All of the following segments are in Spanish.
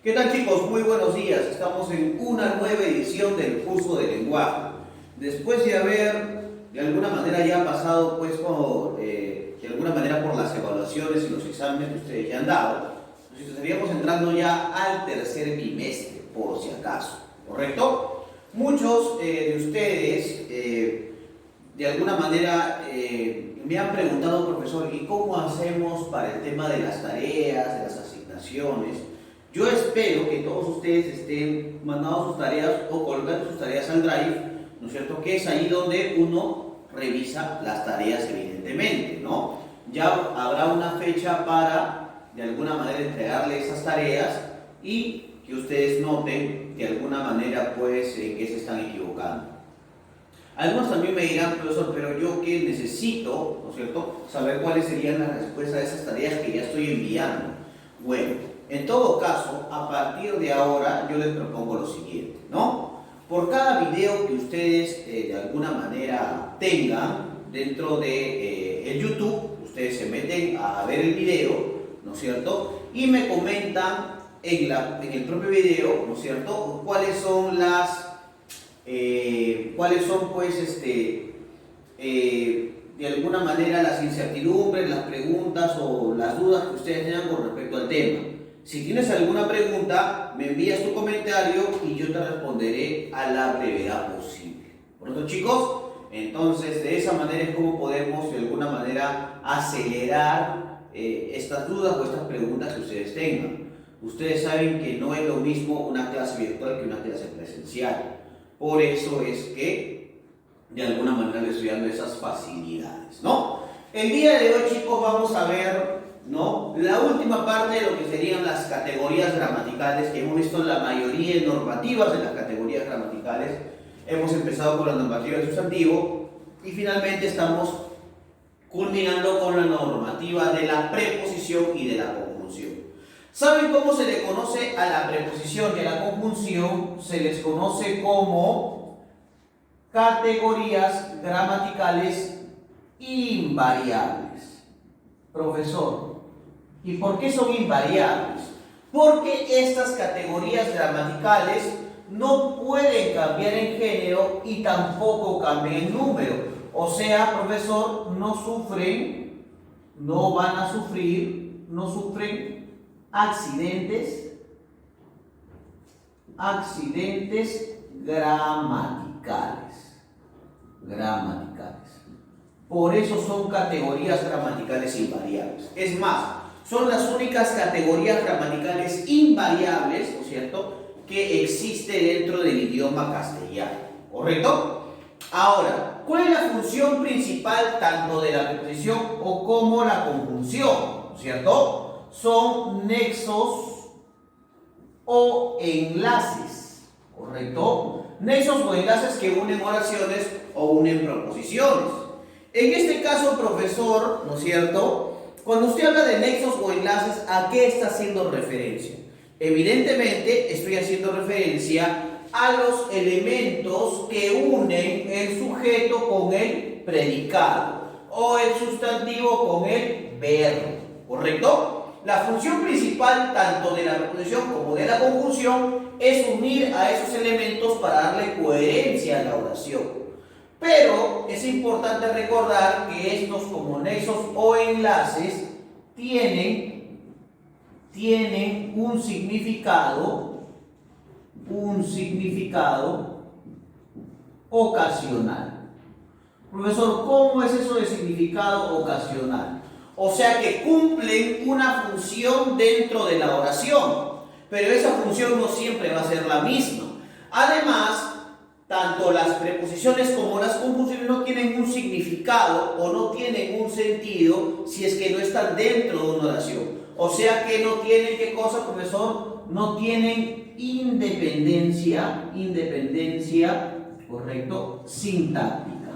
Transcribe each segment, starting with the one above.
¿Qué tal, chicos? Muy buenos días. Estamos en una nueva edición del curso de lenguaje. Después de haber de alguna manera ya pasado de alguna manera por las evaluaciones y los exámenes que ustedes ya han dado, nos estaríamos entrando ya al tercer bimestre, por si acaso, ¿correcto? Muchos de ustedes de alguna manera me han preguntado, profesor, ¿y cómo hacemos para el tema de las tareas, de las asignaciones? Yo espero que todos ustedes estén mandando sus tareas o colgando sus tareas al Drive, ¿no es cierto? Que es ahí donde uno revisa las tareas, evidentemente, ¿no? Ya habrá una fecha para, de alguna manera, entregarle esas tareas y que ustedes noten, de alguna manera, pues, que se están equivocando. Algunos también me dirán, profesor, pero yo que necesito, ¿no es cierto?, saber cuáles serían las respuestas a esas tareas que ya estoy enviando. Bueno, en todo caso, a partir de ahora yo les propongo lo siguiente, ¿no? Por cada video que ustedes de alguna manera tengan dentro de el YouTube, ustedes se meten a ver el video, ¿no es cierto? Y me comentan en el propio video, ¿no es cierto?, cuáles son pues de alguna manera las incertidumbres, las preguntas o las dudas que ustedes tengan con respecto al tema. Si tienes alguna pregunta, me envías tu comentario y yo te responderé a la brevedad posible. ¿Por otro, chicos? Entonces, de esa manera es como podemos de alguna manera acelerar estas dudas o estas preguntas que ustedes tengan. Ustedes saben que no es lo mismo una clase virtual que una clase presencial. Por eso es que de alguna manera les estoy dando esas facilidades, ¿no? El día de hoy, chicos, vamos a ver, ¿no?, la última parte de lo que serían las categorías gramaticales, que hemos visto la mayoría de normativas de las categorías gramaticales. Hemos empezado con la normativa de sustantivo y finalmente estamos culminando con la normativa de la preposición y de la conjunción. ¿Saben cómo se le conoce a la preposición y a la conjunción? Se les conoce como categorías gramaticales invariables. Profesor, ¿y por qué son invariables? Porque estas categorías gramaticales no pueden cambiar en género y tampoco cambian en número. O sea, profesor, no sufren accidentes gramaticales. Por eso son categorías gramaticales invariables. Es más, son las únicas categorías gramaticales invariables, ¿no es cierto?, que existe dentro del idioma castellano, ¿correcto? Ahora, ¿cuál es la función principal tanto de la preposición o como la conjunción? ¿No es cierto? Son nexos o enlaces, ¿correcto? Nexos o enlaces que unen oraciones o unen proposiciones. En este caso, profesor, ¿no es cierto?, cuando usted habla de nexos o enlaces, ¿a qué está haciendo referencia? Evidentemente, estoy haciendo referencia a los elementos que unen el sujeto con el predicado o el sustantivo con el verbo, ¿correcto? La función principal tanto de la preposición como de la conjunción es unir a esos elementos para darle coherencia a la oración. Pero es importante recordar que estos, como nexos o enlaces, tienen un significado ocasional. Profesor, ¿cómo es eso de significado ocasional? O sea que cumplen una función dentro de la oración, pero esa función no siempre va a ser la misma. Además, tanto las preposiciones como las conjunciones no tienen un significado o no tienen un sentido si es que no están dentro de una oración. O sea que no tienen, ¿qué cosa, profesor? No tienen independencia, ¿correcto?, sintáctica.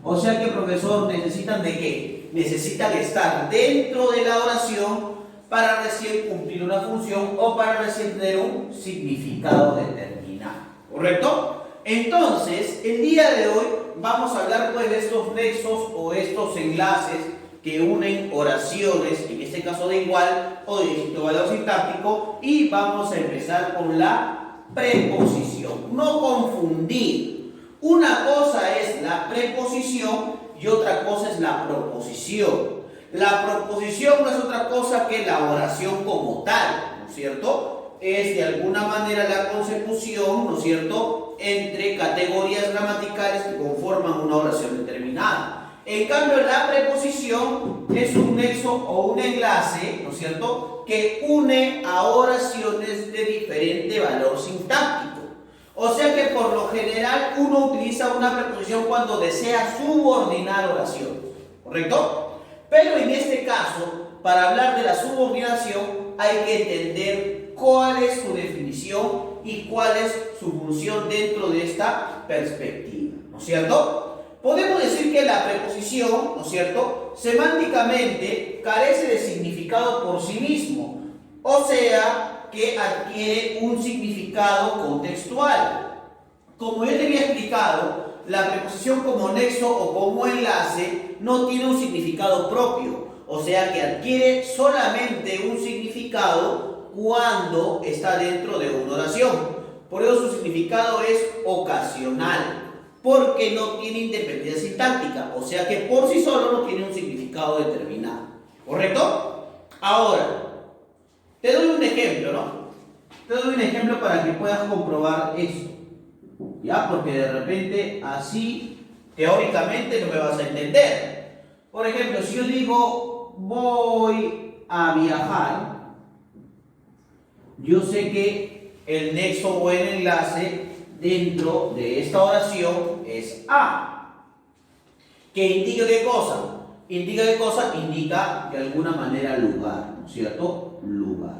O sea que, profesor, ¿necesitan de qué? Necesitan estar dentro de la oración para recién cumplir una función o para recién tener un significado determinado, ¿correcto? Entonces, el día de hoy vamos a hablar pues de estos nexos o estos enlaces que unen oraciones, en este caso da igual o de distinto valor sintáctico, y vamos a empezar con la preposición. No confundir. Una cosa es la preposición y otra cosa es la proposición. La proposición no es otra cosa que la oración como tal, ¿no es cierto? Es de alguna manera la consecución, ¿no es cierto?, entre categorías gramaticales que conforman una oración determinada. En cambio, la preposición es un nexo o un enlace, ¿no es cierto?, que une a oraciones de diferente valor sintáctico. O sea que por lo general uno utiliza una preposición cuando desea subordinar oración, ¿correcto? Pero en este caso, para hablar de la subordinación, hay que entender cuál es su definición y cuál es su función dentro de esta perspectiva, ¿no es cierto? Podemos decir que la preposición, ¿no es cierto?, semánticamente carece de significado por sí mismo, o sea, que adquiere un significado contextual. Como yo te había explicado, la preposición como nexo o como enlace no tiene un significado propio, o sea que adquiere solamente un significado cuando está dentro de una oración. Por eso su significado es ocasional, porque no tiene independencia sintáctica, o sea que por sí solo no tiene un significado determinado, ¿correcto? Ahora, te doy un ejemplo, ¿no? Te doy un ejemplo para que puedas comprobar eso, ¿ya? Porque de repente así, teóricamente, no me vas a entender. Por ejemplo, si yo digo, voy a viajar, yo sé que el nexo o el enlace dentro de esta oración es a. ¿Que indica qué cosa? ¿Indica qué cosa? Indica de alguna manera lugar, ¿no es cierto? Lugar.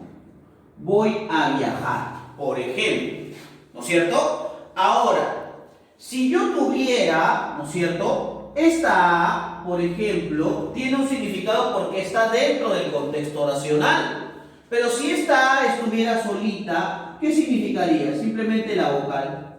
Voy a viajar, por ejemplo, ¿no es cierto? Ahora, si yo tuviera, ¿no es cierto?, esta a, por ejemplo, tiene un significado porque está dentro del contexto oracional. Pero si esta a estuviera solita, ¿qué significaría? Simplemente la vocal,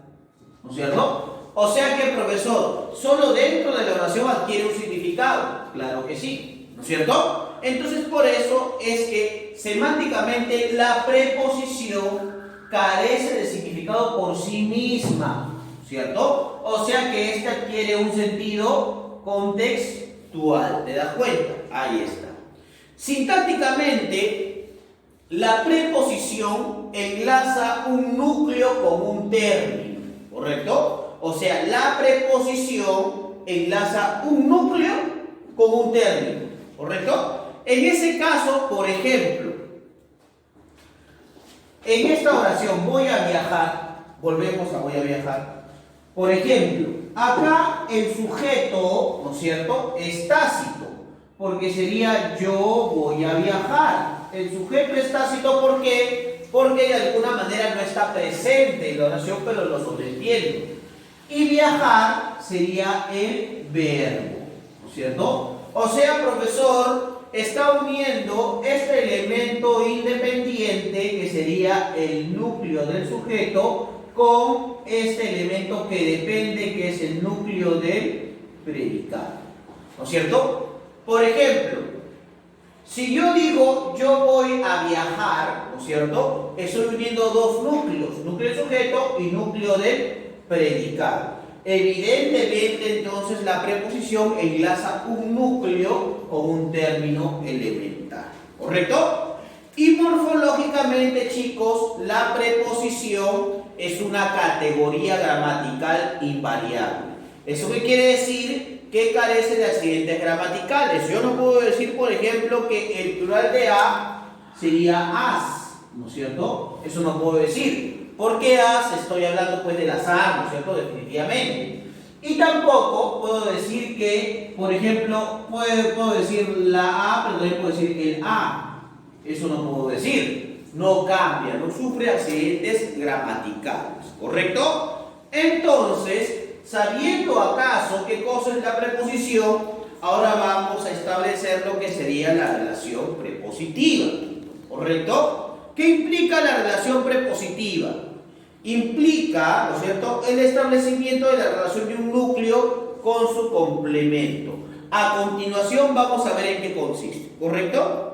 ¿no es cierto? O sea que, profesor, solo dentro de la oración adquiere un significado. Claro que sí, ¿no es cierto? Entonces, por eso es que semánticamente la preposición carece de significado por sí misma, ¿cierto? O sea que ésta adquiere un sentido contextual. ¿Te das cuenta? Ahí está. Sintácticamente, la preposición enlaza un núcleo con un término, ¿correcto? O sea, la preposición enlaza un núcleo con un término, ¿correcto? En ese caso, por ejemplo, en esta oración, voy a viajar, volvemos a voy a viajar. Por ejemplo, acá el sujeto, ¿no es cierto?, es tácito, porque sería yo voy a viajar. El sujeto es tácito, ¿por qué? Porque de alguna manera no está presente en la oración, pero lo sobreentiendo. Y viajar sería el verbo, ¿no es cierto? O sea, profesor, está uniendo este elemento independiente, que sería el núcleo del sujeto, con este elemento que depende, que es el núcleo del predicado, ¿no es cierto? Por ejemplo, si yo digo yo voy a viajar, ¿no es cierto?, estoy uniendo dos núcleos, núcleo del sujeto y núcleo del predicado. Evidentemente, entonces, la preposición enlaza un núcleo con un término elemental, ¿correcto? Y morfológicamente, chicos, la preposición es una categoría gramatical invariable. ¿Eso qué quiere decir? Que carece de accidentes gramaticales. Yo no puedo decir, por ejemplo, que el plural de a sería as, ¿no es cierto? Eso no puedo decir. ¿Por qué as? Estoy hablando pues de las a, ¿no es cierto? Definitivamente. Y tampoco puedo decir que, por ejemplo, puedo decir la a, pero también puedo decir el a. Eso no puedo decir. No cambia, no sufre accidentes gramaticales, ¿correcto? Entonces, sabiendo acaso qué cosa es la preposición, ahora vamos a establecer lo que sería la relación prepositiva, ¿correcto? ¿Qué implica la relación prepositiva? Implica, ¿no es cierto?, el establecimiento de la relación de un núcleo con su complemento. A continuación vamos a ver en qué consiste, ¿correcto?